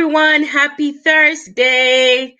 everyone. Happy Thursday.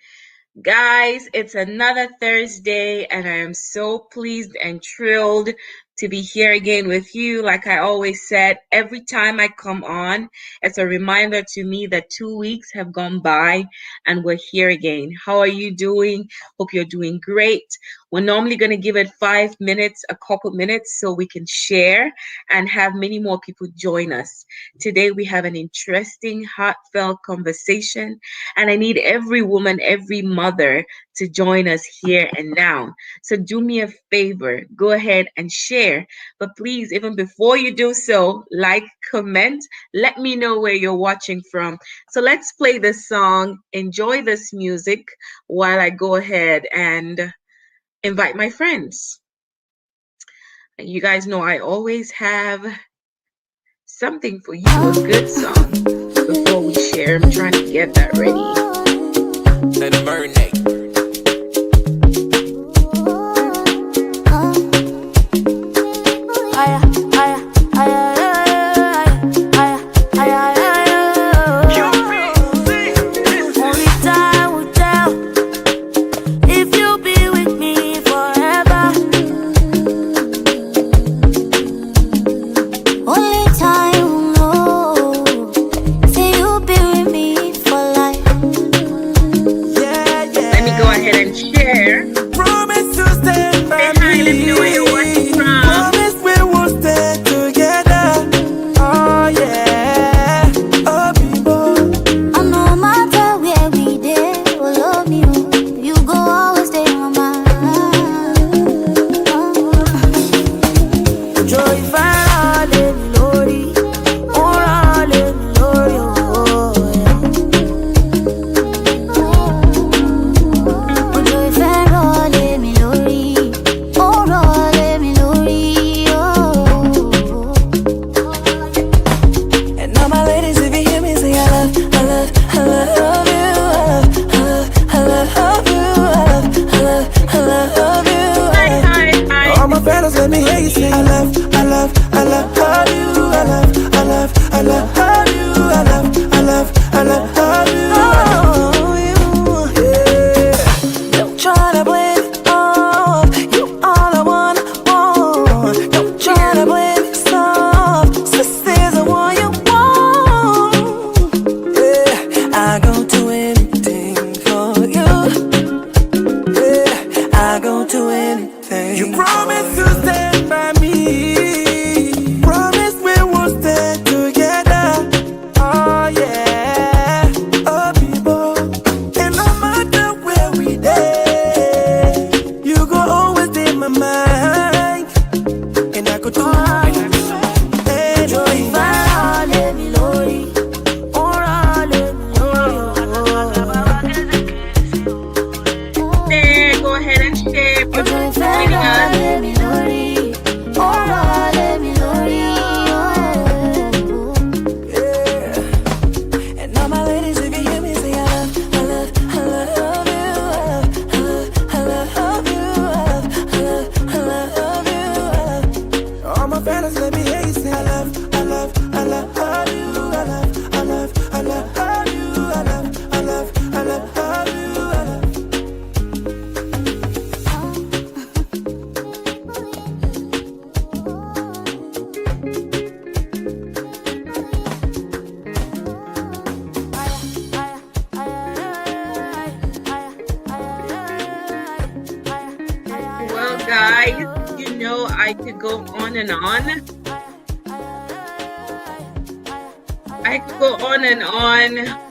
Guys, it's another Thursday, and I am so pleased and thrilled to be here again with you. Like I always said, every time I come on, it's a reminder to me that 2 weeks have gone by and we're here again. How are you doing? Hope you're doing great. We're normally going to give it 5 minutes, a couple minutes, so we can share and have many more people join us. Today, we have an interesting, heartfelt conversation, and I need every woman, every mother to join us here and now. So do me a favor, go ahead and share. But please, even before you do so, like, comment, let me know where you're watching from. So let's play this song, enjoy this music while I go ahead and invite my friends. You guys know I always have something for you, a good song. Before we share, I'm trying to get that ready. Let it marinate.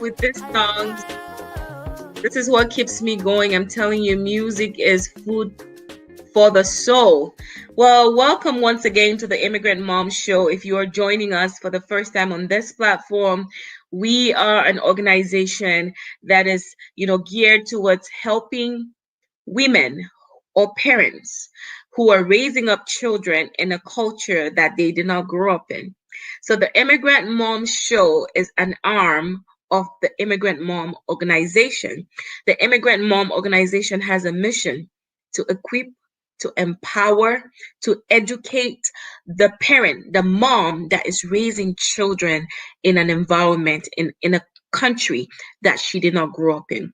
With this song. This is what keeps me going. I'm telling you, music is food for the soul. Well, welcome once again to the Immigrant Mom Show. If you are joining us for the first time on this platform, we are an organization that is, geared towards helping women or parents who are raising up children in a culture that they did not grow up in. So the Immigrant Mom Show is an arm of the Immigrant Mom Organization. The Immigrant Mom Organization has a mission to equip, to empower, to educate the parent, the mom that is raising children in an environment, in a country that she did not grow up in.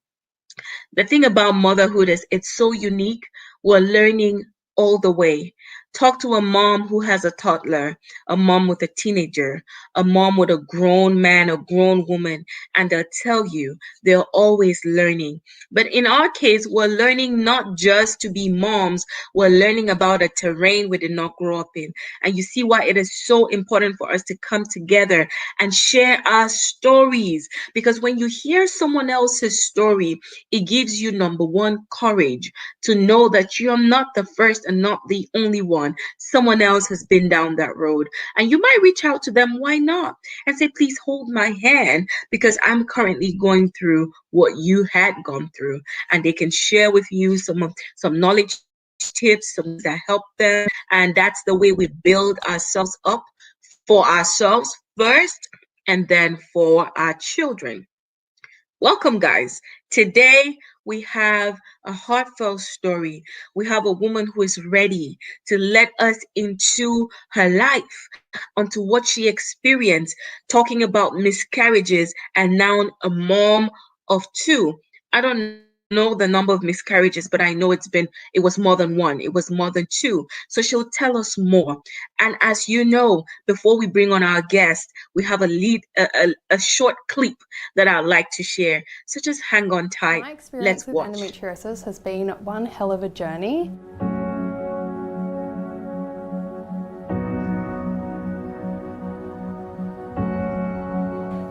The thing about motherhood is it's so unique. We're learning all the way. Talk to a mom who has a toddler, a mom with a teenager, a mom with a grown man, a grown woman, and they'll tell you they're always learning. But in our case, we're learning not just to be moms, we're learning about a terrain we did not grow up in. And you see why it is so important for us to come together and share our stories. Because when you hear someone else's story, it gives you, number one, courage to know that you're not the first and not the only one. Someone else has been down that road. And you might reach out to them, why not? And say, please hold my hand because I'm currently going through what you had gone through. And they can share with you some knowledge tips, some things that help them. And that's the way we build ourselves up for ourselves first and then for our children. Welcome, guys. Today we have a heartfelt story. We have a woman who is ready to let us into her life, onto what she experienced, talking about miscarriages, and now a mom of two. I don't know the number of miscarriages, but I know it was more than one, it was more than two. So she'll tell us more. And as you know, before we bring on our guest, we have a short clip that I'd like to share. So just hang on tight. My experience Let's with watch. endometriosis has been one hell of a journey.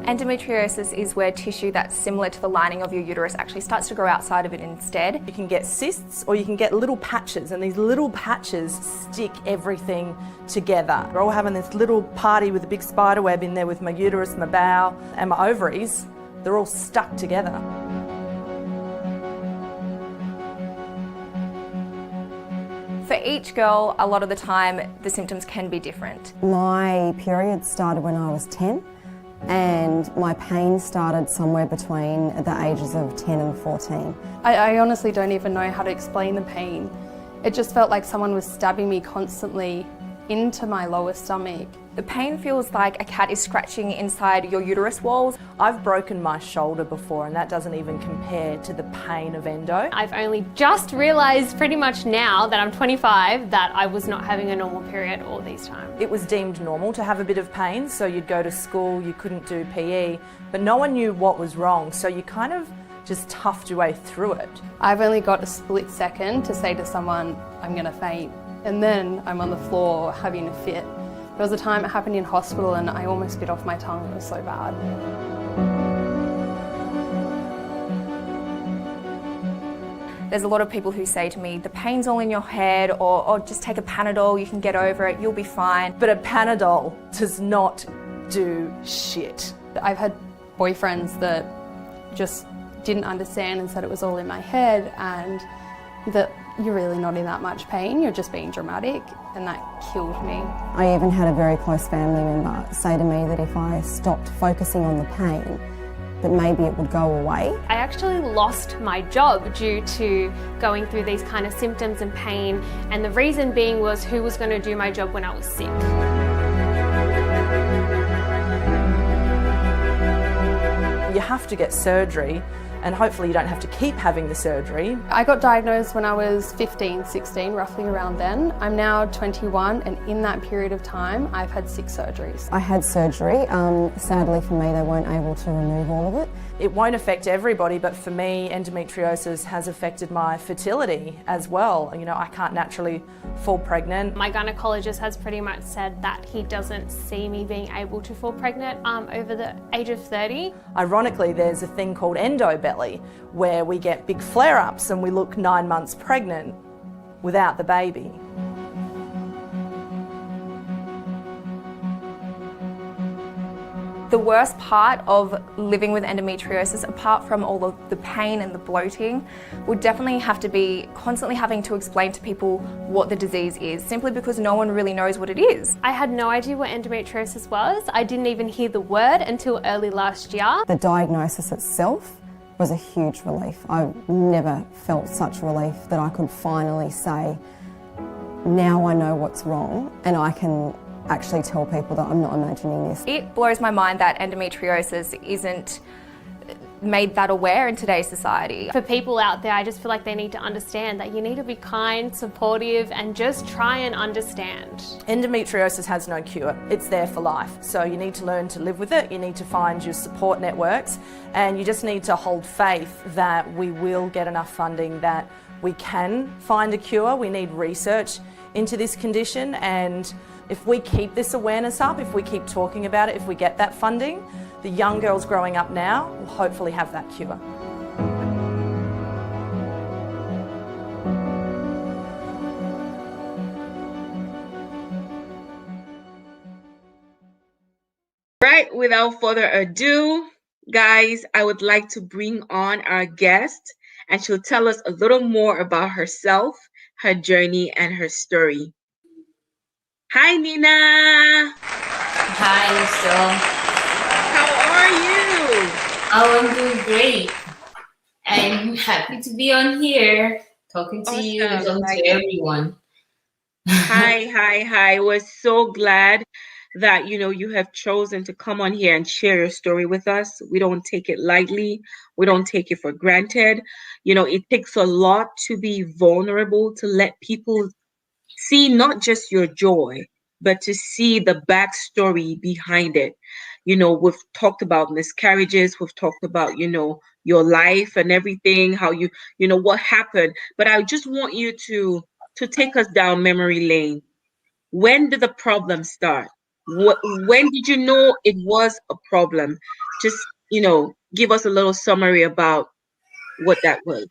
Endometriosis is where tissue that's similar to the lining of your uterus actually starts to grow outside of it instead. You can get cysts or you can get little patches, and these little patches stick everything together. We're all having this little party with a big spider web in there with my uterus, my bowel and my ovaries. They're all stuck together. For each girl, a lot of the time, the symptoms can be different. My period started when I was 10. And my pain started somewhere between the ages of 10 and 14. I honestly don't even know how to explain the pain. It just felt like someone was stabbing me constantly into my lower stomach. The pain feels like a cat is scratching inside your uterus walls. I've broken my shoulder before, and that doesn't even compare to the pain of endo. I've only just realised pretty much now that I'm 25 that I was not having a normal period all these times. It was deemed normal to have a bit of pain, so you'd go to school, you couldn't do PE, but no one knew what was wrong, so you kind of just toughed your way through it. I've only got a split second to say to someone, I'm going to faint, and then I'm on the floor having a fit. There was a time it happened in hospital and I almost bit off my tongue, it was so bad. There's a lot of people who say to me, the pain's all in your head, or just take a Panadol, you can get over it, you'll be fine. But a Panadol does not do shit. I've had boyfriends that just didn't understand and said it was all in my head and that you're really not in that much pain, you're just being dramatic, and that killed me. I even had a very close family member say to me that if I stopped focusing on the pain, that maybe it would go away. I actually lost my job due to going through these kind of symptoms and pain, and the reason being was who was going to do my job when I was sick. You have to get surgery, and hopefully you don't have to keep having the surgery. I got diagnosed when I was 15, 16, roughly around then. I'm now 21, and in that period of time, I've had 6 surgeries. I had surgery. Sadly for me, they weren't able to remove all of it. It won't affect everybody, but for me, endometriosis has affected my fertility as well. You know, I can't naturally fall pregnant. My gynecologist has pretty much said that he doesn't see me being able to fall pregnant over the age of 30. Ironically, there's a thing called endobelly, where we get big flare-ups and we look 9 months pregnant without the baby. The worst part of living with endometriosis, apart from all of the pain and the bloating, would definitely have to be constantly having to explain to people what the disease is, simply because no one really knows what it is. I had no idea what endometriosis was. I didn't even hear the word until early last year. The diagnosis itself was a huge relief. I've never felt such relief that I could finally say, now I know what's wrong and I can actually tell people that I'm not imagining this. It blows my mind that endometriosis isn't made that aware in today's society. For people out there, I just feel like they need to understand that you need to be kind, supportive, and just try and understand. Endometriosis has no cure. It's there for life. So you need to learn to live with it. You need to find your support networks, and you just need to hold faith that we will get enough funding, that we can find a cure. We need research into this condition, and if we keep this awareness up, if we keep talking about it, if we get that funding, the young girls growing up now will hopefully have that cure. Right, without further ado, guys, I would like to bring on our guest, and she'll tell us a little more about herself, her journey, and her story. Hi, Nina. Hi, Michelle. How are you? Oh, I'm doing great. I'm happy to be on here, talking to you, Awesome. talking to everyone. Hi. We're so glad that you have chosen to come on here and share your story with us. We don't take it lightly. We don't take it for granted. It takes a lot to be vulnerable, to let people see not just your joy, but to see the backstory behind it. We've talked about miscarriages, we've talked about, your life and everything, how what happened. But I just want you to take us down memory lane. When did the problem start? When did you know it was a problem? Just, give us a little summary about what that was.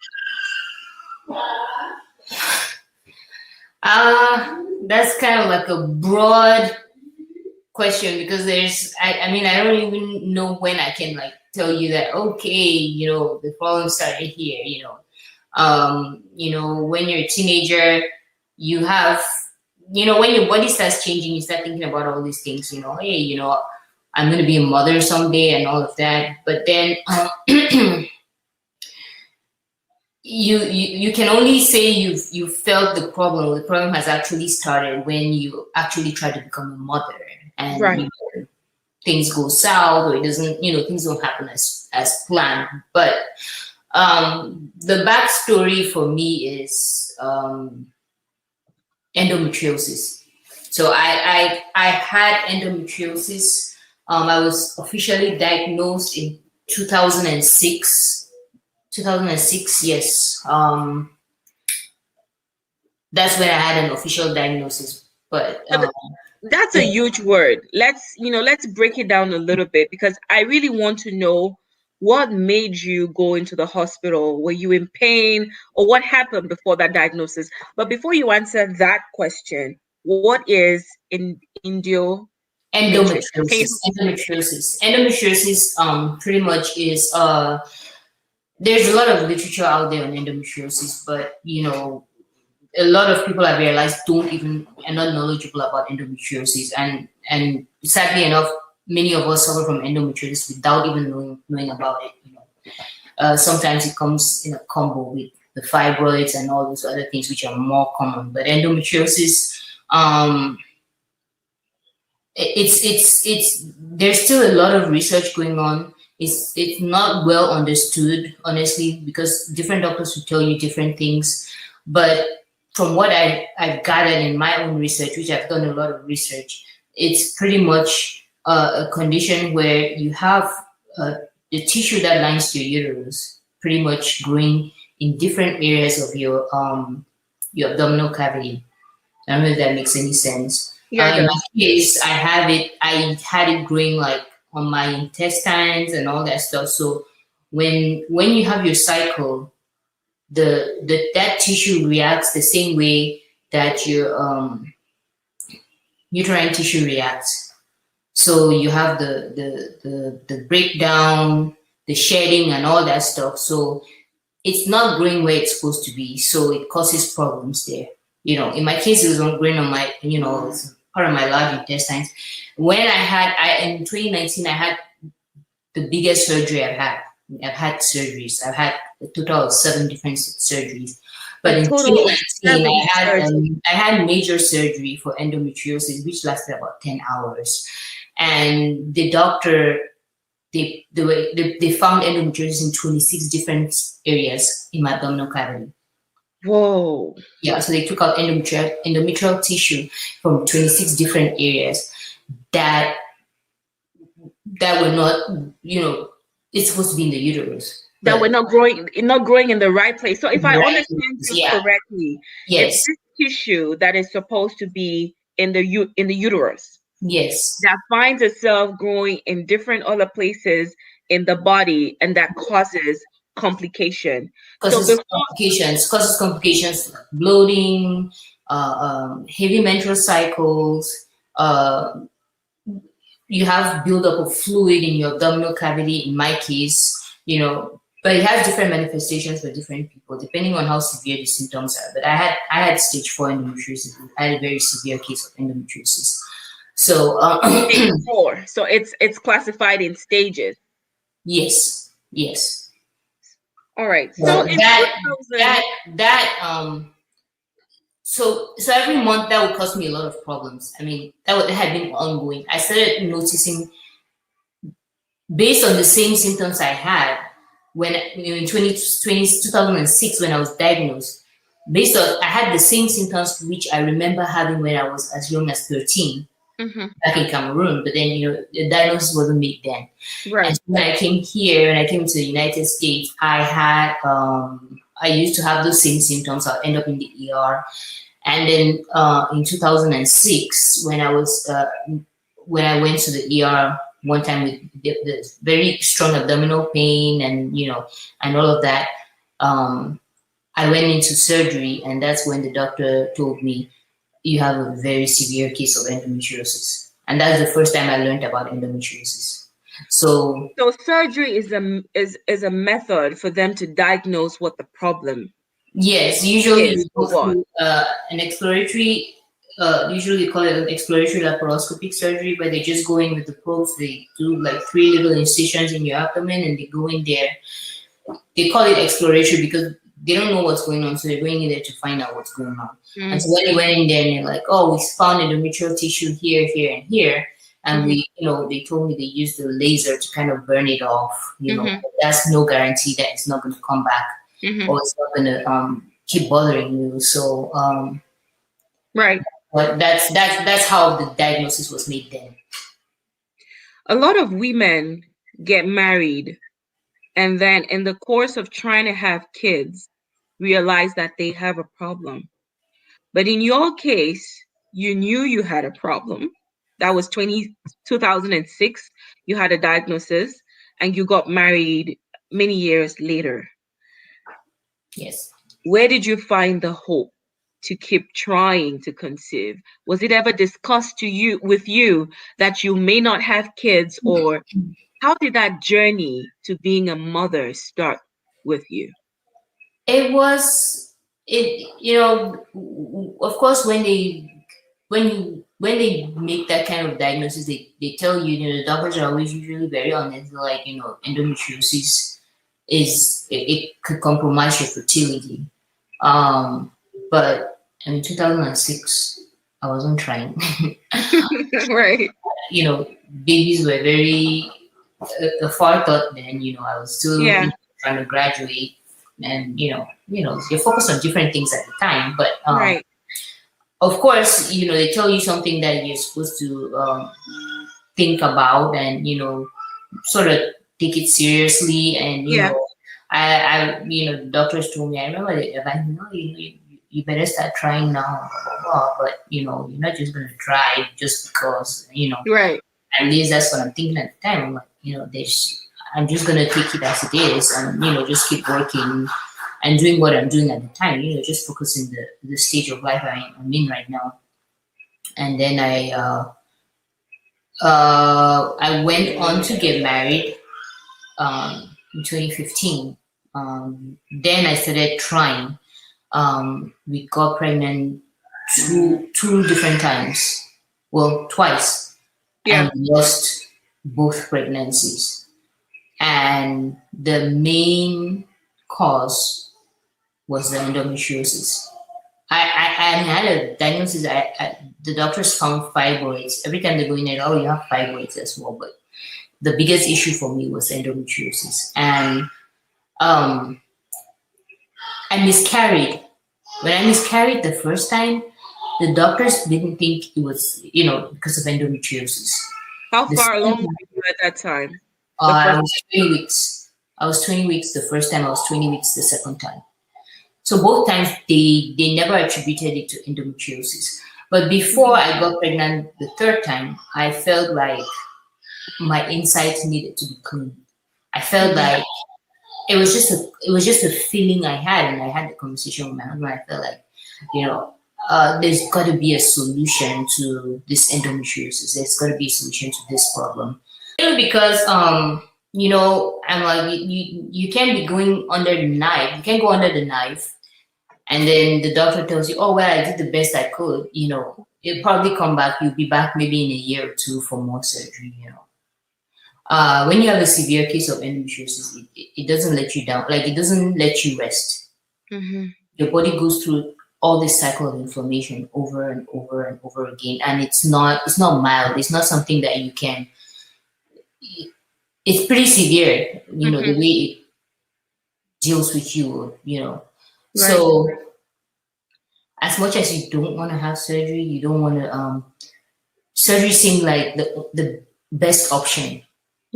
That's kind of like a broad question, because I mean, I don't even know when I can like tell you that, okay, the problem started here, when you're a teenager, you have, when your body starts changing, you start thinking about all these things, hey, I'm going to be a mother someday and all of that. But then you can only say you felt the problem. The problem has actually started when you actually try to become a mother, and Right. Things go south, or it doesn't, things don't happen as planned. But the backstory for me is endometriosis. So I had endometriosis. I was officially diagnosed in 2006. 2006, yes. That's when I had an official diagnosis. But that's a huge word. Let's break it down a little bit, because I really want to know what made you go into the hospital. Were you in pain, or what happened before that diagnosis? But before you answer that question, what is endometriosis? Endometriosis pretty much is there's a lot of literature out there on endometriosis, but a lot of people, I realized, are not knowledgeable about endometriosis, and sadly enough, many of us suffer from endometriosis without even knowing about it. Sometimes it comes in a combo with the fibroids and all those other things which are more common. But endometriosis, it's there's still a lot of research going on. It's not well understood, honestly, because different doctors will tell you different things. But from what I've gathered in my own research, which I've done a lot of research, it's pretty much a condition where you have the tissue that lines your uterus pretty much growing in different areas of your abdominal cavity. I don't know if that makes any sense. Yeah, in my case, I had it growing like on my intestines and all that stuff. So when you have your cycle, that tissue reacts the same way that your uterine tissue reacts. So you have the breakdown, the shedding, and all that stuff. So it's not growing where it's supposed to be. So it causes problems there. In my case, it was growing on my, it's part of my large intestines. When in 2019, I had the biggest surgery I've had. I've had surgeries. I've had a total of 7 different surgeries. But in 2019, I had major surgery for endometriosis, which lasted about 10 hours. And the doctor they found endometriosis in 26 different areas in my abdominal cavity. Whoa. Yeah, so they took out endometrial tissue from 26 different areas that were not, it's supposed to be in the uterus. That we're not growing in the right place. So if I understand this correctly, yes, it's this tissue that is supposed to be in the uterus. Yes. That finds itself growing in different other places in the body, and that causes complication. Causes complications, bloating, heavy menstrual cycles. You have buildup of fluid in your abdominal cavity. In my case, but it has different manifestations for different people depending on how severe the symptoms are. But I had stage 4 endometriosis. I had a very severe case of endometriosis. So stage 4. So it's classified in stages. Yes. All right. So so every month that would cause me a lot of problems. I mean, that had been ongoing. I started noticing, based on the same symptoms I had when in 2006 when I was diagnosed. I had the same symptoms which I remember having when I was as young as 13. Back in Cameroon, but then the diagnosis wasn't made then. Right. And so when I came here, when I came to the United States, I used to have those same symptoms. I'll end up in the ER, and then in 2006, when I went to the ER one time with the very strong abdominal pain and and all of that, I went into surgery, and that's when the doctor told me, you have a very severe case of endometriosis. And that's the first time I learned about endometriosis. So surgery is a method for them to diagnose what the problem. Yes, usually you go through an exploratory, usually they call it an exploratory laparoscopic surgery, where they just go in with the probes. They do like 3 little incisions in your abdomen, and they go in there. They call it exploratory because they don't know what's going on, so they're going in there to find out what's going on. And so when they went in there, and they're like, "Oh, we found endometrial tissue here, here, and here," and they told me they used the laser to kind of burn it off. But that's no guarantee that it's not going to come back or it's not going to keep bothering you. So, right. But that's how the diagnosis was made then. A lot of women get married, and then in the course of trying to have kids, realize that they have a problem. But in your case, you knew you had a problem. That was 2006. You had a diagnosis, and you got married many years later. Yes. Where did you find the hope to keep trying to conceive? Was it ever discussed with you that you may not have kids, or how did that journey to being a mother start with you? It was, of course, when they make that kind of diagnosis, they tell you, the doctors are always usually very honest. Like, endometriosis it could compromise your fertility. But in 2006, I wasn't trying. Right. Babies were very far thought then. I was still trying to graduate. And you're focused on different things at the time, but right. Of course, they tell you something that you're supposed to think about and sort of take it seriously. And the doctors told me, I remember you better start trying now, but you're not just gonna try just because right. At least that's what I'm thinking at the time. I'm like, I'm just gonna take it as it is, and just keep working and doing what I'm doing at the time. Just focusing the stage of life I'm in right now. And then I went on to get married in 2015. Then I started trying. We got pregnant two different times. Well, twice. Yeah. And lost both pregnancies. And the main cause was the endometriosis. I had a diagnosis. The doctors found fibroids. Every time they go in there, you have fibroids as well. But the biggest issue for me was endometriosis. And I miscarried. When I miscarried the first time, the doctors didn't think it was, because of endometriosis. How The far along second were you at that time? I was 20 weeks. I was 20 weeks the first time. I was 20 weeks the second time. So both times they never attributed it to endometriosis. But before I got pregnant the third time, I felt like my insides needed to be cleaned. I felt like it was just a feeling I had, and I had the conversation with my husband. I felt like, there's got to be a solution to this endometriosis. There's got to be a solution to this problem. Because I'm like, you can't be going under the knife. You can't go under the knife, and then the doctor tells you, oh well, I did the best I could. You'll probably come back. You'll be back maybe in a year or two for more surgery. When you have a severe case of endometriosis, it doesn't let you down. Like, it doesn't let you rest. Your body goes through all this cycle of inflammation over and over and over again, and it's not mild. It's not something that you can. It's pretty severe, the way it deals with you, Right. So as much as you don't want to have surgery, you don't want to. Surgery seemed like the best option.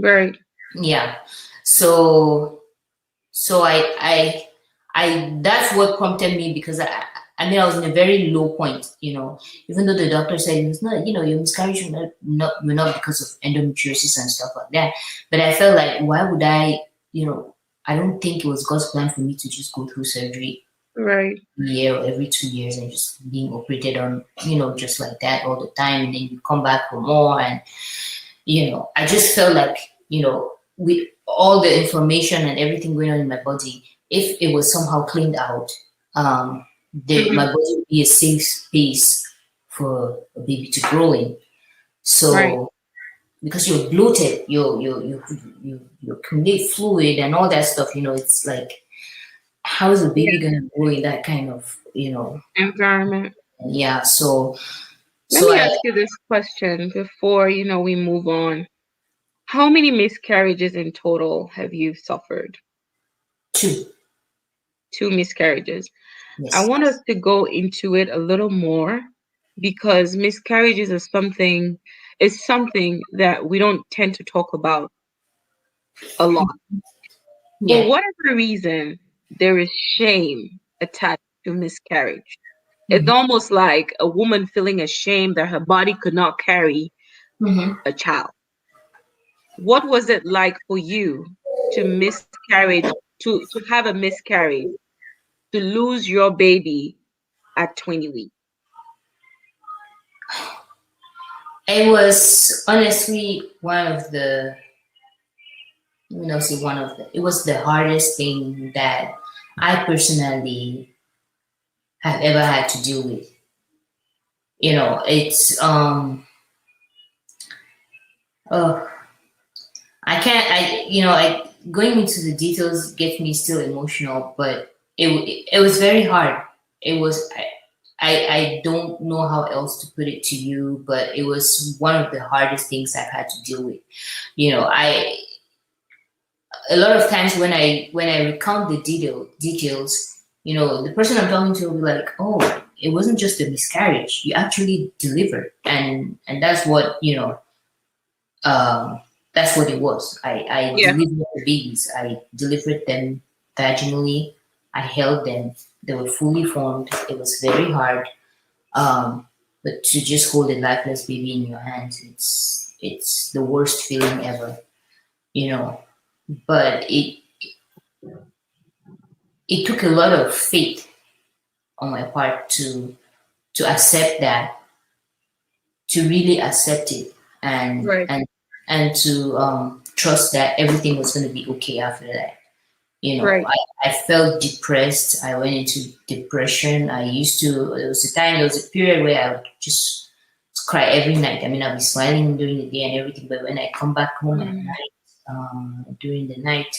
Right. Yeah. So I that's what prompted me, because I was in a very low point, even though the doctor said it's not, your miscarriage will not because of endometriosis and stuff like that. But I felt like, why would I don't think it was God's plan for me to just go through surgery Right. a year or every 2 years and just being operated on, just like that all the time. And then you come back for more. And, I just felt like, with all the inflammation and everything going on in my body, if it was somehow cleaned out, my body would be a safe space for a baby to grow in. So, Right. because you're bloated, you accumulate fluid and all that stuff, it's like, how is a baby going to grow in that kind of, Environment. yeah. So Let me ask you this question before, we move on. How many miscarriages in total have you suffered? 2. 2 miscarriages. Yes. I want us to go into it a little more, because miscarriages is something that we don't tend to talk about a lot. Yeah. For whatever reason, there is shame attached to miscarriage. It's almost like a woman feeling ashamed that her body could not carry a child. What was it like for you to miscarriage, to have a miscarriage, to lose your baby at 20 weeks? It was honestly it was the hardest thing that I personally have ever had to deal with. It's going into the details gets me still emotional, but it was very hard. It was I don't know how else to put it to you, but it was one of the hardest things I've had to deal with. A lot of times when I recount the details, the person I'm talking to will be like, "Oh, it wasn't just a miscarriage. You actually delivered," and that's what that's what it was. I delivered the babies. I delivered them vaginally. I held them. They were fully formed. It was very hard. But to just hold a lifeless baby in your hands, it's the worst feeling ever. But it took a lot of faith on my part to accept that, to really accept it, and Right. and to trust that everything was going to be okay after that. Right. I felt depressed. I went into depression. There was a period where I would just cry every night. I mean, I'll be smiling during the day and everything, but when I come back home at night, during the night,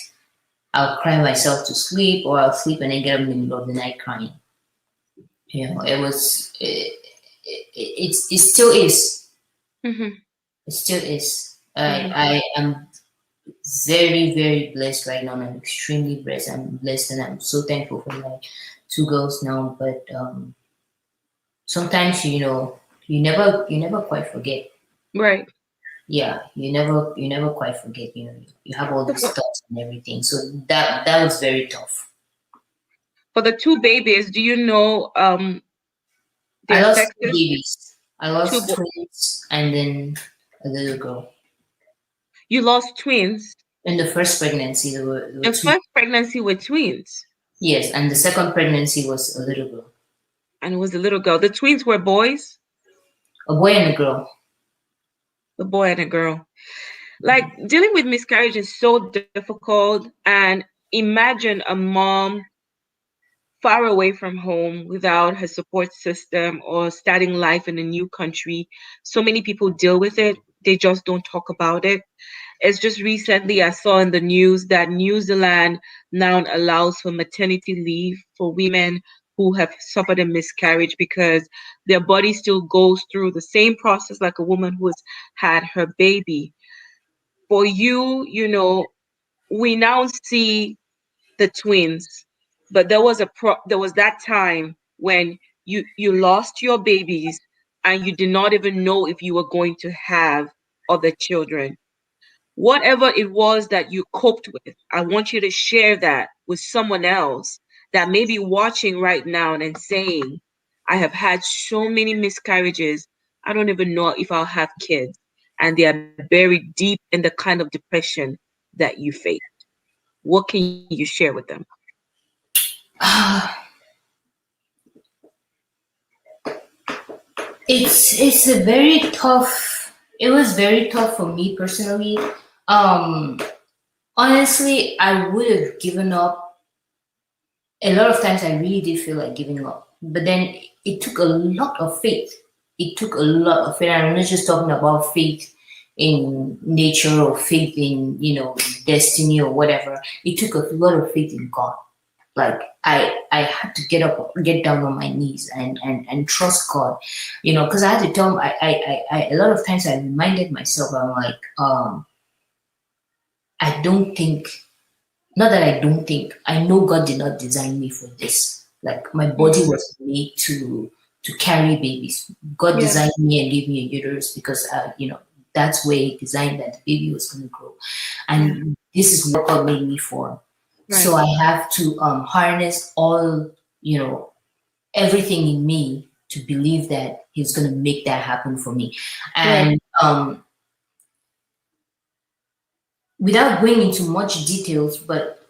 I'll cry myself to sleep, or I'll sleep and then get up in the middle of the night crying. It still is. It still is. I am very, very blessed right now. I'm extremely blessed. I'm blessed, and I'm so thankful for my two girls now. But sometimes, you never quite forget. Right. Yeah, you never quite forget. You have all these thoughts and everything. So that was very tough. For the two babies, do you know I their lost two sexes? babies. I Two lost bo- twins and then a little girl. you lost twins. In the first pregnancy, there were And two. first pregnancy were twins, Yes, and the second pregnancy was a little girl, and it was a little girl. The twins were boys, a boy and a girl. a boy and a girl. Like dealing with miscarriage is so difficult, and imagine a mom far away from home without her support system or starting life in a new country. So many people deal with it, they just don't talk about it. It's just recently I saw in the news that New Zealand now allows for maternity leave for women who have suffered a miscarriage because their body still goes through the same process like a woman who has had her baby. For you, we now see the twins, but there was that time when you lost your babies and you did not even know if you were going to have other children. Whatever it was that you coped with, I want you to share that with someone else that may be watching right now and saying, I have had so many miscarriages, I don't even know if I'll have kids. And they are buried deep in the kind of depression that you face. What can you share with them? It's a very tough. It was very tough for me personally. Um, Honestly, I would have given up. A lot of times, I really did feel like giving up, but then it took a lot of faith. It took a lot of faith. I'm not just talking about faith in nature or faith in destiny or whatever. It took a lot of faith in God. Like I had to get down on my knees and trust God, because I had to tell him. I a lot of times I reminded myself. I'm like, I don't think. Not that I don't think. I know God did not design me for this. Like my body was made to carry babies. God designed me and gave me a uterus because that's where He designed that the baby was going to grow, and this is what God made me for. Right. So I have to harness all everything in me to believe that He's going to make that happen for me, and without going into much details, but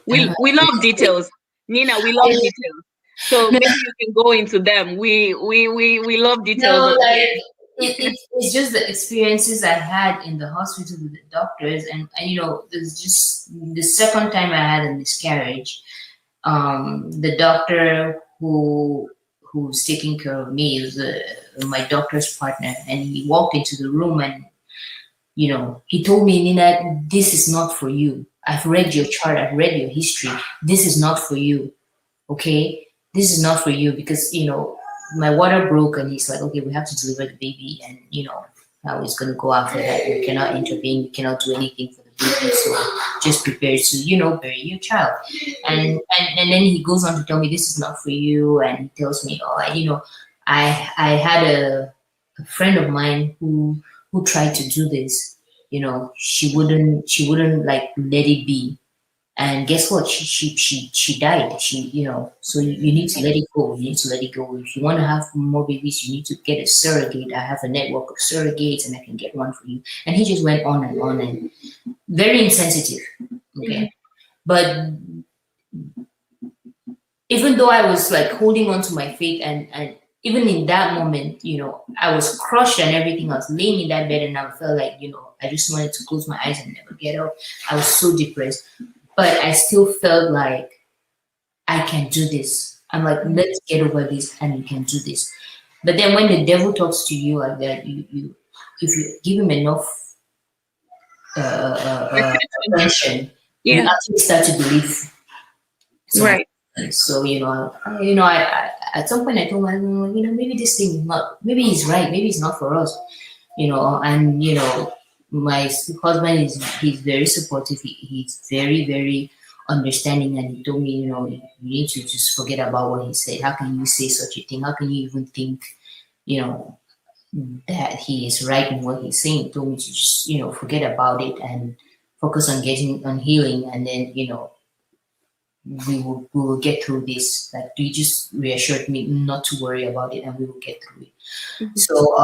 we love details, Nina. We love details. So maybe you can go into them. We love details. No, like it's just the experiences I had in the hospital with the doctors, and there's just the second time I had a miscarriage. The doctor who's taking care of me is my doctor's partner, and he walked into the room and he told me, Nina, this is not for you. I've read your chart, I've read your history. This is not for you. Okay? This is not for you because, my water broke and he's like, okay, we have to deliver the baby and, how it's going to go after that. We cannot intervene. We cannot do anything for the baby. So just prepare to, bury your child. And then he goes on to tell me this is not for you. And he tells me, I had a friend of mine who tried to do this. She wouldn't like let it be. And guess what? She died. So you need to let it go. You need to let it go. If you want to have more babies, you need to get a surrogate. I have a network of surrogates, and I can get one for you. And he just went on and very insensitive. Okay, but even though I was like holding on to my faith, and even in that moment, I was crushed and everything. I was laying in that bed, and I felt like I just wanted to close my eyes and never get up. I was so depressed. But I still felt like I can do this. I'm like, let's get over this and we can do this. But then when the devil talks to you like that, you if you give him enough attention, you actually start to believe. Right. So I at some point I told myself, maybe this thing is not. Maybe he's right. Maybe it's not for us. And My husband he's very supportive. He's very, very understanding, and he told me, you need to just forget about what he said. How can you say such a thing? How can you even think, that he is right in what he's saying? He told me to just, forget about it and focus on getting on healing, and then, we will get through this. Like, he just reassured me not to worry about it, and we will get through it. So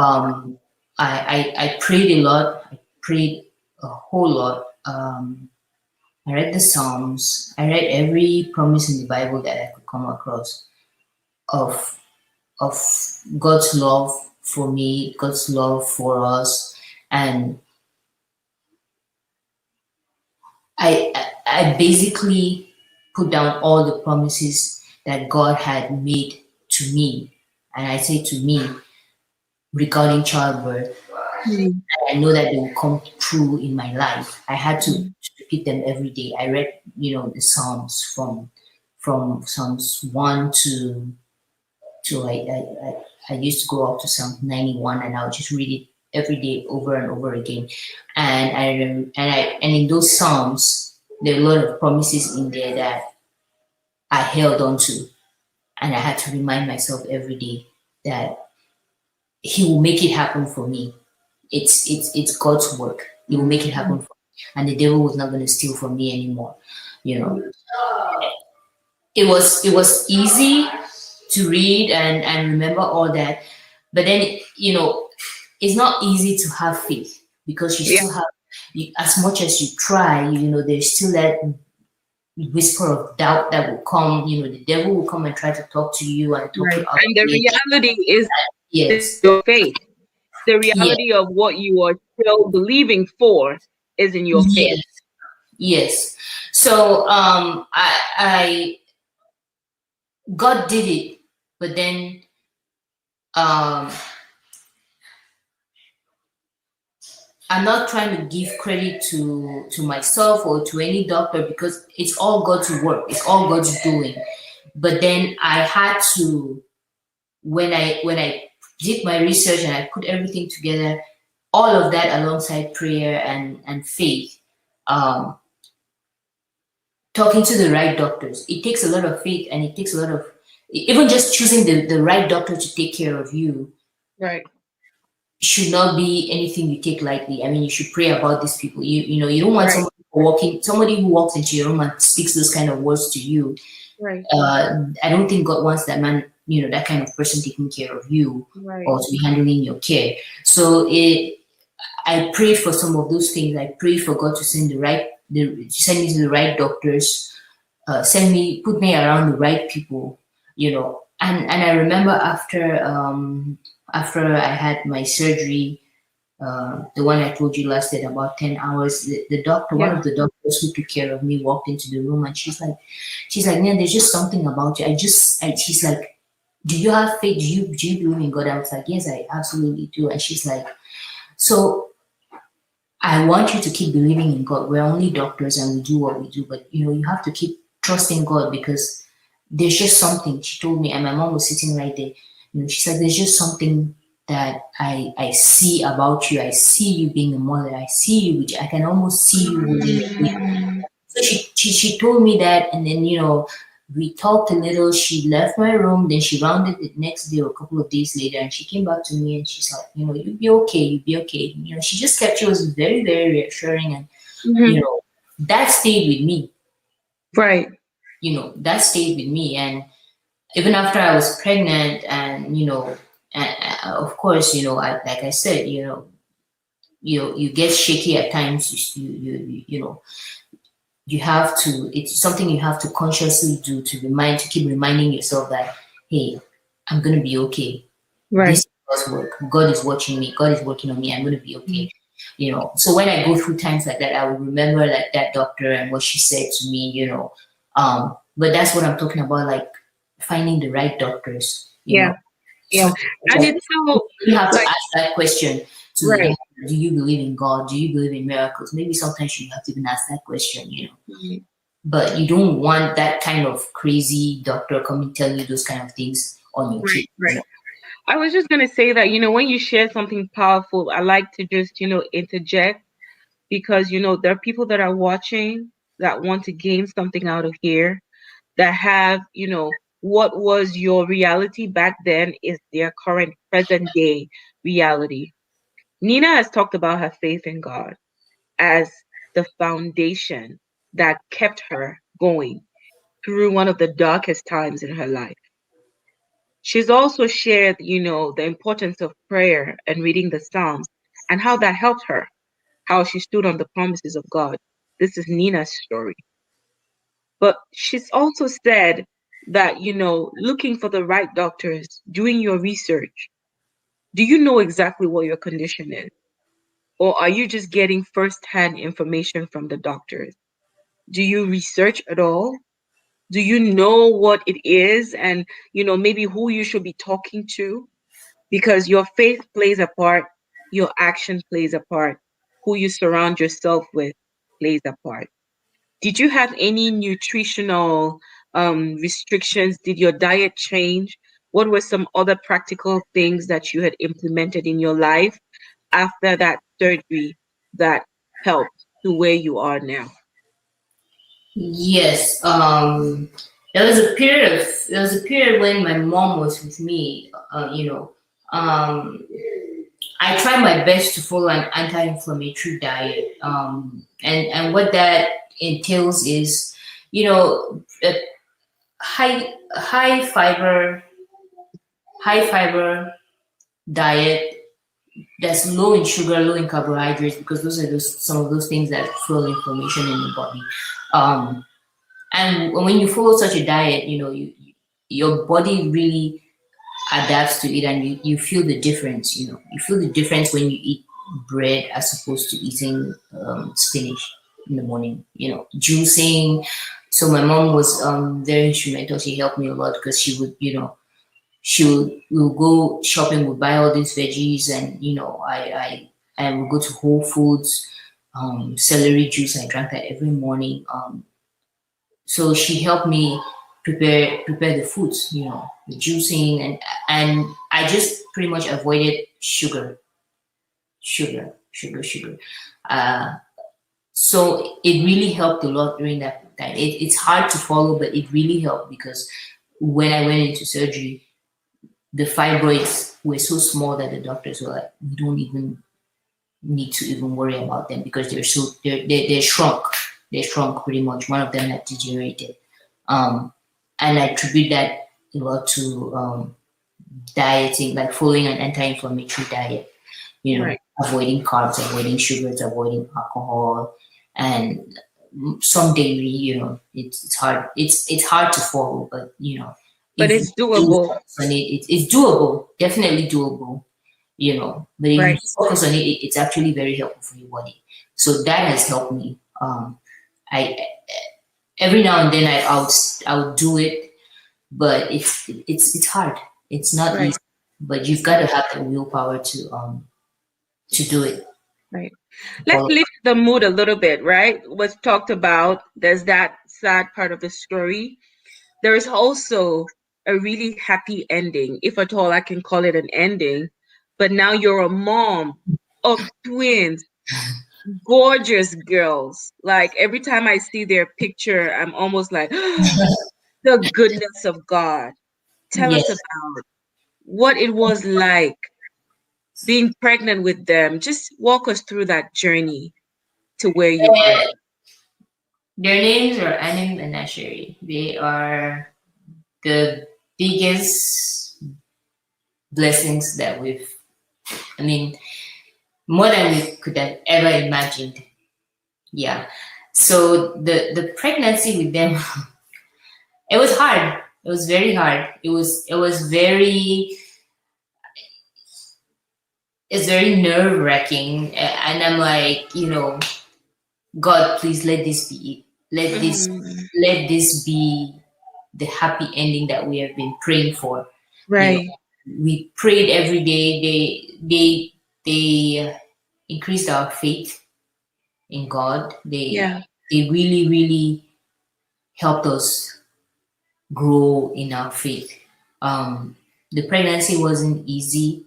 I prayed a lot. I prayed a whole lot. I read the Psalms. I read every promise in the Bible that I could come across of God's love for me, God's love for us, and I basically put down all the promises that God had made to me, and I say to me regarding childbirth. I know that they will come true in my life. I had to repeat them every day. I read, the Psalms from Psalms 1 to I used to go up to Psalm 91, and I would just read it every day over and over again. And in those Psalms, there are a lot of promises in there that I held on to, and I had to remind myself every day that He will make it happen for me. It's God's work. He will make it happen for me, and the devil was not going to steal from me anymore. It was easy to read and remember all that, but then it's not easy to have faith, because you still have, as much as you try, there's still that whisper of doubt that will come. The devil will come and try to talk to you and talk to you. And the reality is, yes, your faith. The reality of what you are still believing for is in your faith. Yes. So I God did it, but then I'm not trying to give credit to myself or to any doctor, because it's all God's work. It's all God's doing. But then I had to, when I did my research and I put everything together, all of that alongside prayer and faith, talking to the right doctors. It takes a lot of faith, and it takes a lot of, even just choosing the right doctor to take care of you. Right. Should not be anything you take lightly. I mean, you should pray about these people. You don't want somebody who walks into your room and speaks those kind of words to you. Right. I don't think God wants that man, that kind of person taking care of you, or to be handling your care. So I prayed for some of those things. I prayed for God to send send me to the right doctors, put me around the right people, And I remember after I had my surgery, the one I told you lasted about 10 hours. The doctor, one of the doctors who took care of me, walked into the room, and she's like, "Nia, there's just something about you." She's like, "Do you have faith? Do you believe in God?" I was like, "Yes, I absolutely do." And she's like, "So I want you to keep believing in God. We're only doctors and we do what we do, but you have to keep trusting God, because there's just something." She told me, and my mom was sitting right there. She's like, "There's just something that I see about you. I see you being a mother. I see you. I can almost see you holding a baby." So she told me that, and then we talked a little. She left my room. Then she rounded the next day or a couple of days later, and she came back to me and she's like, "You'll be okay. You'll be okay." She just she was very, very reassuring, and that stayed with me. Right. That stayed with me, and even after I was pregnant, and of course, like I said, you get shaky at times. You have to. It's something you have to consciously do to keep reminding yourself that, hey, I'm gonna be okay. Right. This is God's work. God is watching me. God is working on me. I'm gonna be okay. So when I go through times like that, I will remember like that doctor and what she said to me. But that's what I'm talking about, like finding the right doctors. You know? Yeah. And it's so you have to ask that question to right. Do you believe in God? Do you believe in miracles? Maybe sometimes you have to even ask that question, But you don't want that kind of crazy doctor coming telling you those kind of things on your kid. Right. I was just gonna say that, when you share something powerful, I like to just, interject because there are people that are watching that want to gain something out of here, that have what was your reality back then is their current present day reality. Nina has talked about her faith in God as the foundation that kept her going through one of the darkest times in her life. She's also shared, the importance of prayer and reading the Psalms and how that helped her, how she stood on the promises of God. This is Nina's story. But she's also said that, looking for the right doctors, doing your research. Do you know exactly what your condition is? Or are you just getting first-hand information from the doctors? Do you research at all? Do you know what it is and, maybe who you should be talking to? Because your faith plays a part, your action plays a part, who you surround yourself with plays a part. Did you have any nutritional restrictions? Did your diet change? What were some other practical things that you had implemented in your life after that surgery that helped to where you are now? Yes. There was a period when my mom was with me. I tried my best to follow an anti-inflammatory diet. And what that entails is, a high fiber diet that's low in sugar, low in carbohydrates, because those are some of those things that fuel inflammation in the body. And when you follow such a diet, your body really adapts to it, and you feel the difference. You feel the difference when you eat bread as opposed to eating spinach in the morning. Juicing. So my mom was very instrumental. She helped me a lot because she would, we would go shopping, we'd buy all these veggies, and I would go to Whole Foods, celery juice. I drank that every morning. So she helped me prepare the foods, the juicing, and I just pretty much avoided sugar. So it really helped a lot during that time. It's hard to follow, but it really helped because when I went into surgery, the fibroids were so small that the doctors were like, we don't even need to even worry about them because they're shrunk. They're shrunk pretty much. One of them had degenerated. And I attribute that a lot to dieting, like following an anti-inflammatory diet, Right. avoiding carbs, avoiding sugars, avoiding alcohol, and some dairy. It's hard. It's hard to follow, but But if it's you do doable. focus on it, it's doable, definitely doable. But if Right. you focus on it, it's actually very helpful for your body. So that has helped me. I every now and then I would do it, but it's hard. It's not Right. easy, but you've got to have the willpower to do it. Right. Let's Follow. lift the mood a little bit, right? What's talked about, there's that sad part of the story. There is also a really happy ending, if at all I can call it an ending. But now you're a mom of twins, gorgeous girls. Like every time I see their picture, I'm almost like, the goodness of God. Tell us Yes. about what it was like being pregnant with them. Just walk us through that journey to where you are. Their names are Anim and Asheri. They are the biggest blessings that more than we could have ever imagined. Yeah. So the pregnancy with them, it was hard. It was very hard. It's very nerve wracking, and I'm like, God, please let this be. Let this be the happy ending that we have been praying for. Right. We prayed every day. They increased our faith in God. Yeah. They really, really helped us grow in our faith. The pregnancy wasn't easy.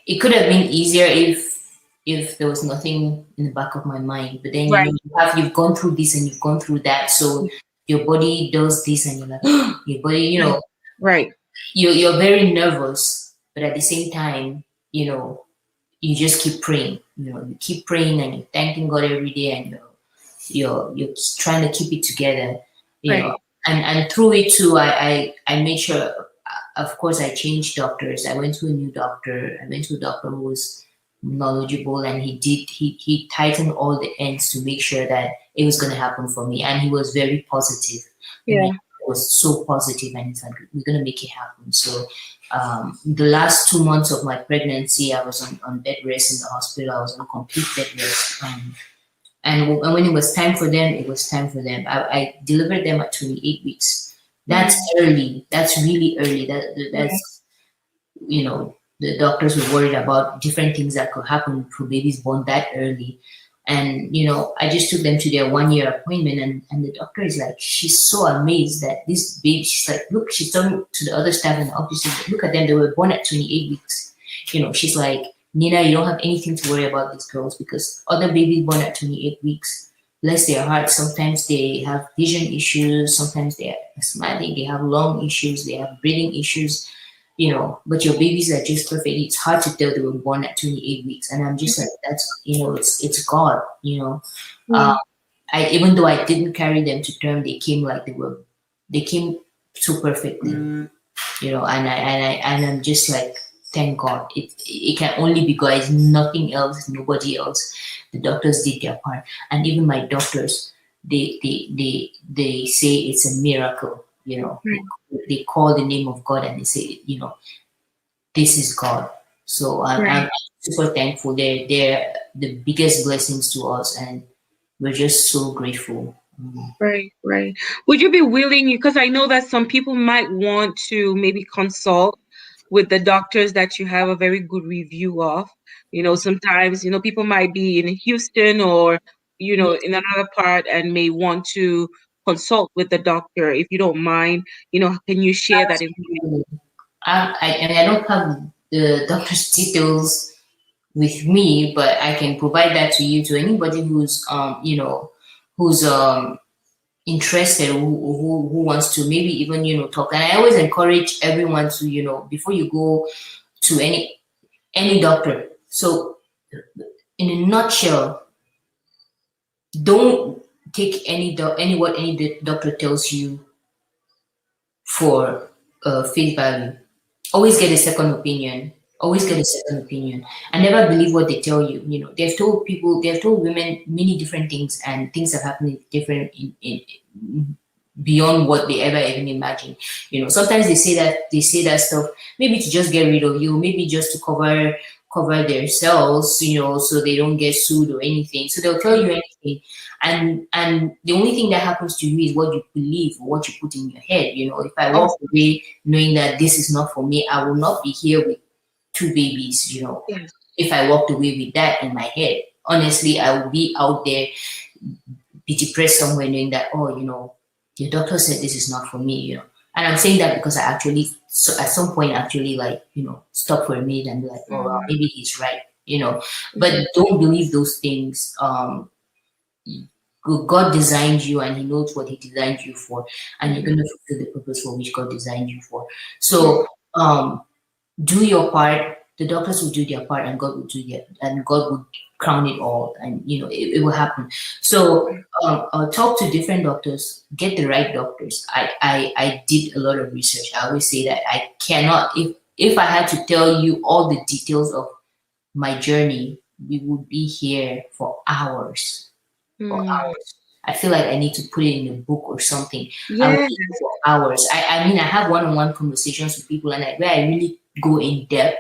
It could have been easier if if there was nothing in the back of my mind. But then Right. you've gone through this and you've gone through that, so your body does this, and you're like, your body, Right. you're very nervous, but at the same time, you just keep praying. You keep praying and you're thanking God every day, and you're trying to keep it together. Right. And through it too, I made sure. Of course, I changed doctors. I went to a new doctor. I went to a doctor who was knowledgeable, and he tightened all the ends to make sure that it was going to happen for me. And he was very positive. Yeah. He was so positive, and he's like, "We're going to make it happen." So the last 2 months of my pregnancy, I was on bed rest in the hospital. I was on complete bed rest. And when it was time for them, it was time for them. I delivered them at 28 weeks. That's early. That's really early. That's the doctors were worried about different things that could happen for babies born that early. And I just took them to their 1 year appointment, and the doctor is like, she's so amazed that this baby. She's like, look, she's talking to the other staff in the office. She's like, look at them, they were born at 28 weeks. She's like, Nina, you don't have anything to worry about these girls, because other babies born at 28 weeks, bless their hearts, sometimes they have vision issues, sometimes they are asthmatic, they have lung issues, they have breathing issues, but your babies are just perfect. It's hard to tell they were born at 28 weeks. And I'm just like, that's, it's God, even though I didn't carry them to term, they came like they came so perfectly, and I'm just like, thank God. It can only be God. It's nothing else, nobody else. The doctors did their part. And even my doctors, they say it's a miracle, They call the name of God and they say, this is God. So I'm super thankful. They're the biggest blessings to us, and we're just so grateful. Right. Would you be willing, because I know that some people might want to maybe consult with the doctors that you have a very good review of. Sometimes, people might be in Houston or, in another part, and may want to consult with the doctor. If you don't mind, can you share that information? I don't have the doctor's details with me, but I can provide that to you, to anybody who's who's interested, who wants to maybe even talk. And I always encourage everyone to before you go to any doctor. So in a nutshell, don't take what any doctor tells you for face value. Always get a second opinion. Always get a second opinion, and never believe what they tell you. They've told women many different things, and things have happened different in beyond what they ever even imagined. Sometimes they say that stuff maybe to just get rid of you, maybe just to cover themselves, so they don't get sued or anything. So they'll tell you anything, and the only thing that happens to you is what you believe or what you put in your head. If I walk away knowing that this is not for me, I will not be here with 2 babies. Yes. If I walked away with that in my head, honestly, I would be out there, be depressed somewhere, knowing that, your doctor said this is not for me. And I'm saying that because I actually, at some point, actually, stop for a minute and be like, oh, well, maybe he's right. But don't believe those things. God designed you, and He knows what He designed you for, and you're going to fulfill the purpose for which God designed you for. So, do your part. The doctors will do their part, and God will and God will crown it all, and it will happen. So talk to different doctors, get the right doctors. I did a lot of research. I always say that I cannot, if I had to tell you all the details of my journey, we would be here for hours. For hours. I feel like I need to put it in a book or something. Yes. I would be here for hours. I mean, I have one-on-one conversations with people, and where I really go in depth,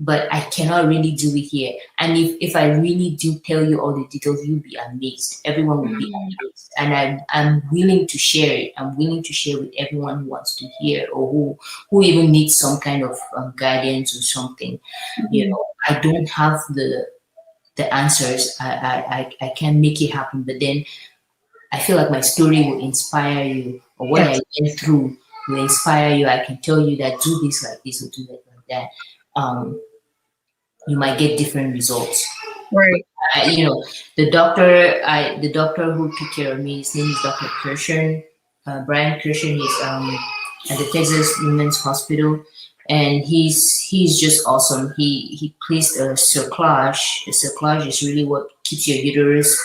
but I cannot really do it here. And if I really do tell you all the details, you'll be amazed. Everyone will be amazed. And I'm willing to share it. I'm willing to share with everyone who wants to hear, or who even needs some kind of guidance or something. I don't have the answers. I can make it happen, but then I feel like my story will inspire you, or what I went through will inspire you. I can tell you that do this like this or do that like that. You might get different results. Right. The doctor who took care of me, his name is Dr. Kirshen, Brian Kirshen. He's at the Texas Women's Hospital, and he's just awesome. He placed a cerclage. The cerclage is really what keeps your uterus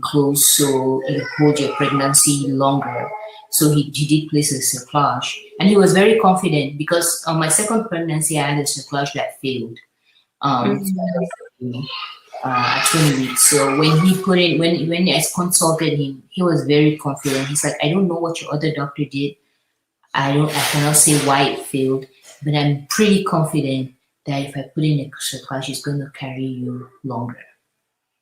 closed, so it holds your pregnancy longer. So he did place a cerclage, and he was very confident because on my second pregnancy, I had a cerclage that failed. At 20 weeks. So when he put in, when I consulted him, he was very confident. He's like, I don't know what your other doctor did. I cannot say why it failed, but I'm pretty confident that if I put in a cerclage, it's going to carry you longer.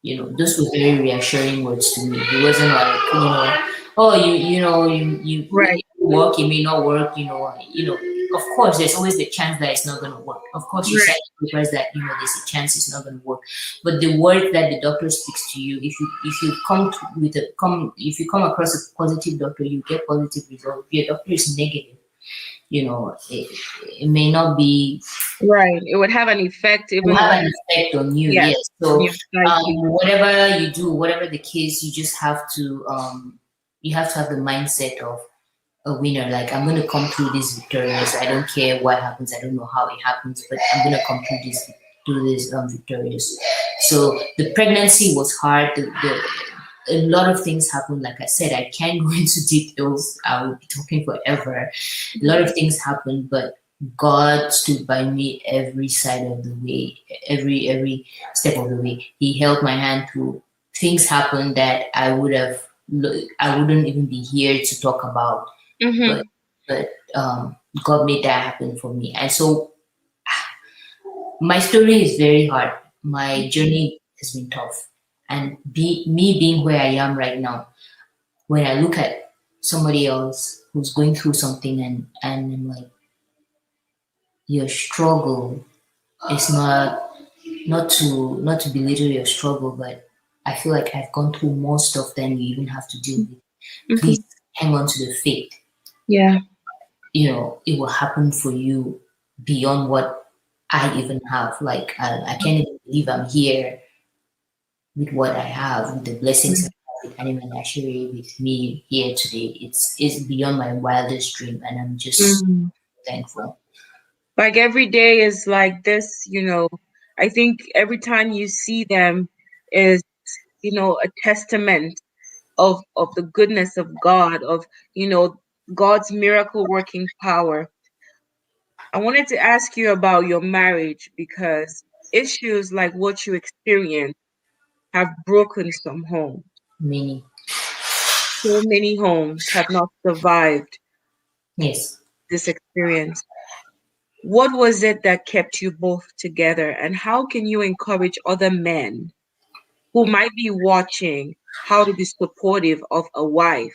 Those were very reassuring words to me. He wasn't like, oh, you Right. work, it may not work, of course, there's always the chance that it's not going to work. Of course, you sign papers that, there's a chance it's not going to work. But the word that the doctor speaks to you, if you come across a positive doctor, you get positive results. If your doctor is negative, it may not be Right. It would have an effect. It will have an effect on you. Yes. Yes. So Yes, whatever you do, whatever the case, you just have to have the mindset of a winner. Like, I'm going to come through this victorious. I don't care what happens. I don't know how it happens, but I'm going to come through this victorious. So the pregnancy was hard. A lot of things happened. Like I said, I can't go into details. I will be talking forever. A lot of things happened, but God stood by me every side of the way, every step of the way. He held my hand through. Things happened that I wouldn't even be here to talk about. But God made that happen for me. And so my story is very hard. My journey has been tough. And me being where I am right now, when I look at somebody else who's going through something and I'm like, your struggle is not to belittle your struggle, but I feel like I've gone through more stuff than you even have to deal with. Please hang on to the faith. Yeah. It will happen for you beyond what I even have. Like, I can't even believe I'm here with what I have, with the blessings I have with Animal Nashiri, with me here today. It's beyond my wildest dream, and I'm just thankful. Like, every day is like this, I think every time you see them is, a testament of the goodness of God, of, God's miracle working power. I wanted to ask you about your marriage, because issues like what you experienced have broken some homes. Many. So many homes have not survived this experience. What was it that kept you both together, and how can you encourage other men who might be watching how to be supportive of a wife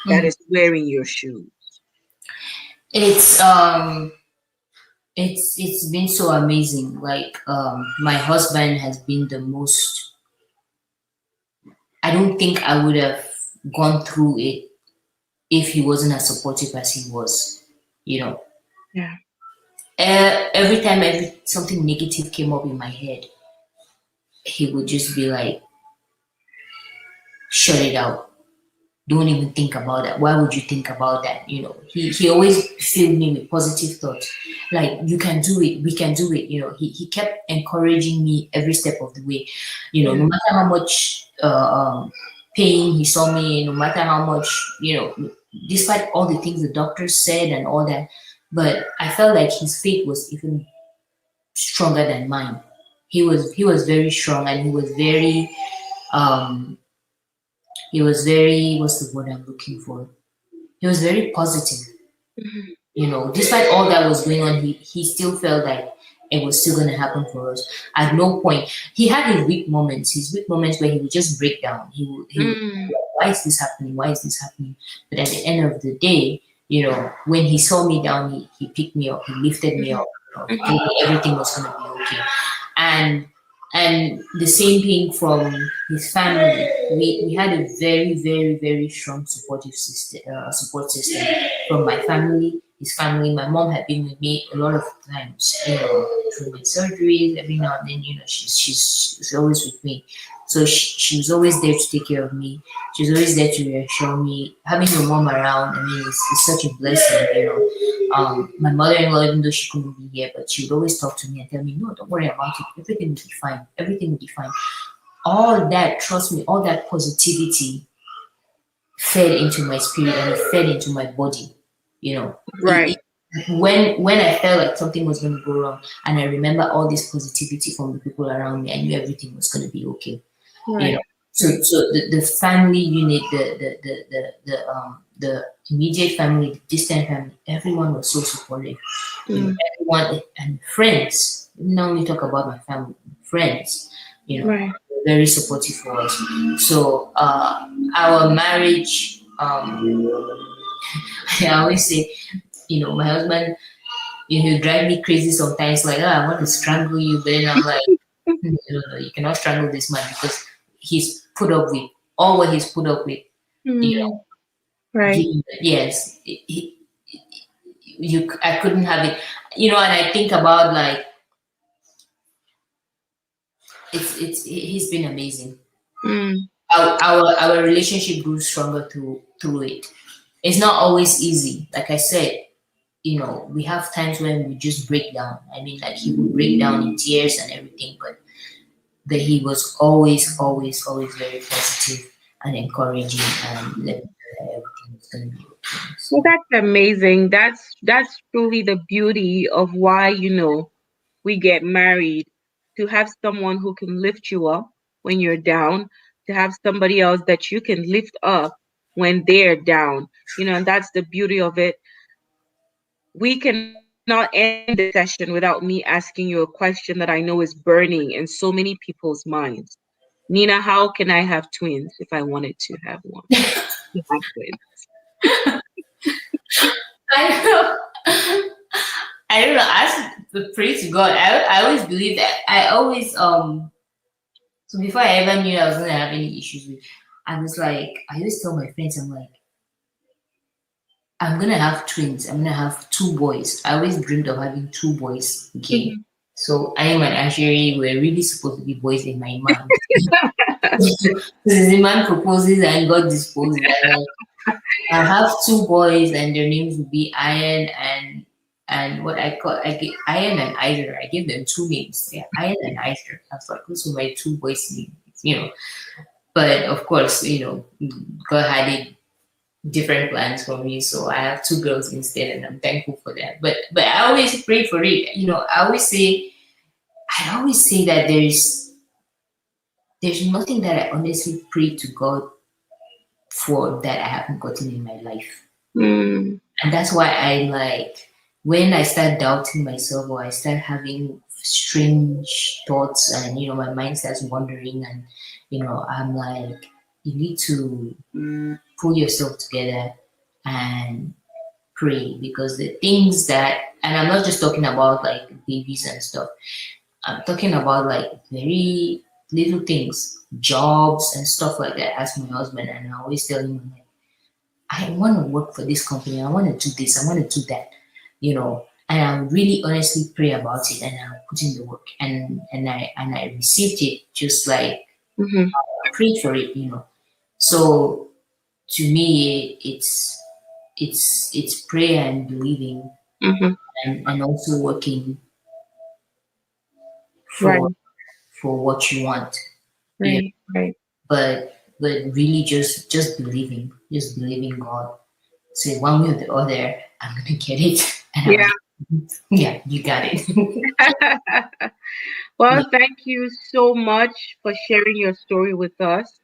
that is wearing your shoes? It's been so amazing. Like, my husband has been the most. I don't think I would have gone through it if he wasn't as supportive as he was. Yeah. Every time something negative came up in my head, he would just be like, shut it out. Don't even think about that. Why would you think about that? He always filled me with positive thoughts. Like, you can do it. We can do it. He kept encouraging me every step of the way. No matter how much pain he saw me, no matter how much, despite all the things the doctor said and all that, but I felt like his faith was even stronger than mine. He was very strong, and he was very what's the word I'm looking for? He was very positive. Despite all that was going on, he still felt like it was still going to happen for us. At no point, he had his weak moments where he would just break down. He would why is this happening? Why is this happening? But at the end of the day, when he saw me down, he picked me up, he lifted me up. Everything was going to be okay. And the same thing from his family. We had a very, very, very strong support system from my family, his family. My mom had been with me a lot of times, through my surgeries every now and then. She's always with me. So she was always there to take care of me. She was always there to reassure me. Having your mom around, I mean, it's such a blessing. My mother-in-law, even though she couldn't be here, but she would always talk to me and tell me, no, don't worry about it. Everything will be fine. Everything will be fine. All that, trust me, all that positivity fed into my spirit and it fed into my body. Right. When I felt like something was going to go wrong, and I remember all this positivity from the people around me, I knew everything was going to be okay. Right. So the family unit, the immediate family, the distant family, everyone was so supportive. Everyone and friends. Not only talk about my family, friends. Right. Very supportive for us. So our marriage, I always say, my husband, he'll drive me crazy sometimes. Like, I want to strangle you, but then I'm like, no, you cannot strangle this man because he's put up with all what he's put up with. Right. Yes, I couldn't have it. And I think about like he's been amazing. Our relationship grew stronger through it. It's not always easy. Like I said, we have times when we just break down. I mean, like he would break down in tears and everything, but he was always, always, always very positive and encouraging and let me know that everything was gonna be okay. Well, that's amazing. That's truly the beauty of why, we get married, to have someone who can lift you up when you're down, to have somebody else that you can lift up when they're down. And that's the beauty of it. We cannot end the session without me asking you a question that I know is burning in so many people's minds. Nina, how can I have twins if I wanted to have one? To have twins. I don't know. I don't know. I pray to God. I always believe that. I always So before I ever knew I was gonna have any issues with, I was like, I always tell my friends, I'm like, I'm gonna have twins. I'm gonna have two boys. I always dreamed of having two boys. Okay. So I am and Asheri were really supposed to be boys in my mind. The man proposes and God disposes. I have two boys and their names will be Iron and what I give Iron and Iser. I gave them two names. Yeah, Iron and Iser. I was like, those were my two boys' names, But of course, God had different plans for me, so I have two girls instead, and I'm thankful for that. But I always pray for it. I always say that there's nothing that I honestly pray to God for that I haven't gotten in my life. And that's why when I start doubting myself or I start having strange thoughts and my mind starts wandering and I'm like, you need to pull yourself together and pray, because the things that, and I'm not just talking about like babies and stuff, I'm talking about like very little things, jobs and stuff like that. Ask my husband, and I always tell him, like, I want to work for this company, I want to do this, I want to do that, and I really honestly pray about it, and I put in the work, and I received it just like I prayed for it, So to me, it's prayer and believing, and also working for what you want. Right. But really just believing God. Say one way or the other, I'm gonna get it. And yeah, you got it. Well, thank you so much for sharing your story with us.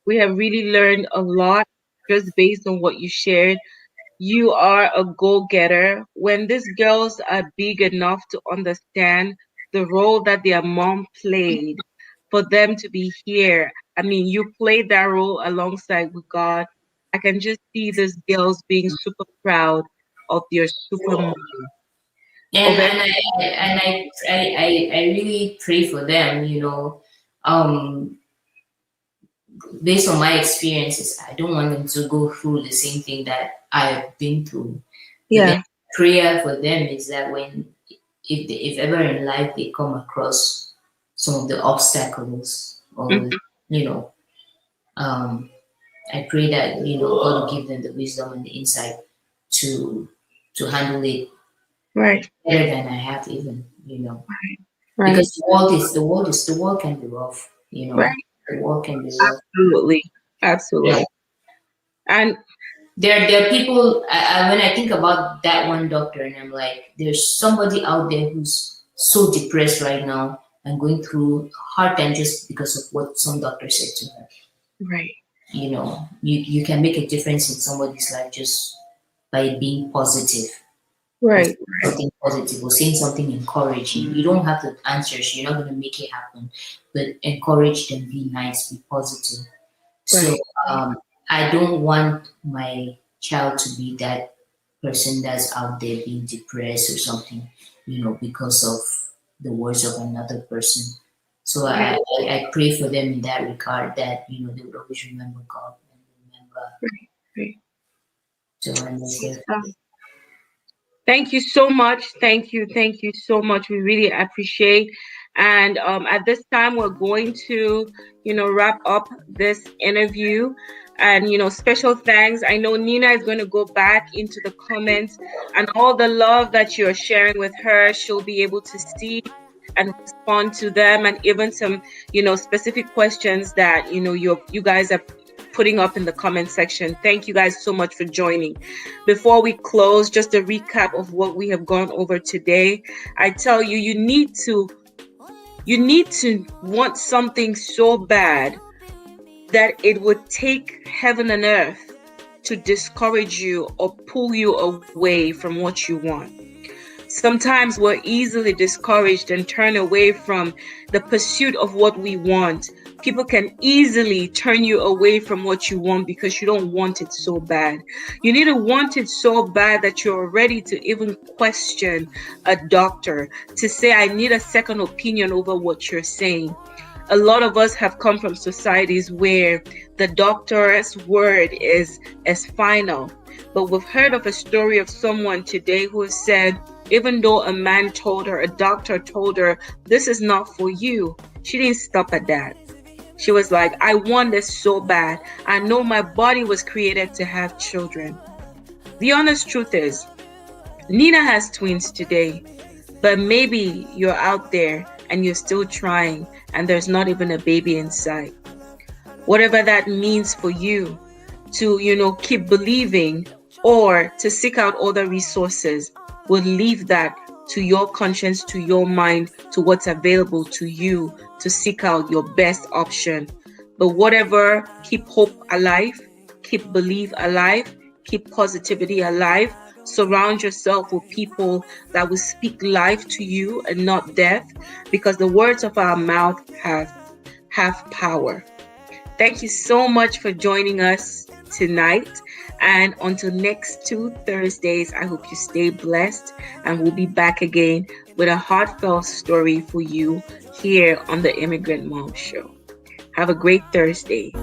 We have really learned a lot just based on what you shared. You are a go-getter. When these girls are big enough to understand the role that their mom played for them to be here, I mean, you played that role alongside with God. I can just see these girls being super proud of their super mom. And I really pray for them, based on my experiences. I don't want them to go through the same thing that I've been through. Yeah. The prayer for them is that when if ever in life they come across some of the obstacles, or you know, I pray that God will give them the wisdom and the insight to handle it Right. better than I have, even Right. because the world can be rough, Right. the world can be rough. Absolutely. Absolutely. Yeah. And There are people. When I think about that one doctor, and I'm like, there's somebody out there who's so depressed right now and going through hard time just because of what some doctor said to her. right. You can make a difference in somebody's life just by being positive. Right. Something positive or saying something encouraging. You don't have the answers. You're not going to make it happen, but encourage them. Be nice. Be positive. So I don't want my child to be that person that's out there being depressed or something, because of the words of another person. So I pray for them in that regard, that they would always remember God and remember to understand. Thank you so much. Thank you so much. We really appreciate. And at this time, we're going to, wrap up this interview. And special thanks. I know Nina is going to go back into the comments, and all the love that you're sharing with her, she'll be able to see and respond to them, and even some, specific questions that you guys are putting up in the comment section. Thank you guys so much for joining. Before we close, just a recap of what we have gone over today. I tell you, you need to want something so bad that it would take heaven and earth to discourage you or pull you away from what you want. Sometimes we're easily discouraged and turn away from the pursuit of what we want. People can easily turn you away from what you want because you don't want it so bad. You need to want it so bad that you're ready to even question a doctor, to say, I need a second opinion over what you're saying. A lot of us have come from societies where the doctor's word is final. But we've heard of a story of someone today who said, even though a man told her, a doctor told her, this is not for you, she didn't stop at that. She was like, I want this so bad. I know my body was created to have children. The honest truth is, Nina has twins today, but maybe you're out there and you're still trying and there's not even a baby in sight. Whatever that means for you to, keep believing or to seek out other resources, we'll leave that to your conscience, to your mind, to what's available to you to seek out your best option. But whatever, keep hope alive, keep belief alive, keep positivity alive. Surround yourself with people that will speak life to you and not death, because the words of our mouth have power. Thank you so much for joining us tonight. And until next 2 Thursdays, I hope you stay blessed, and we'll be back again with a heartfelt story for you here on the Immigrant Mom Show. Have a great Thursday.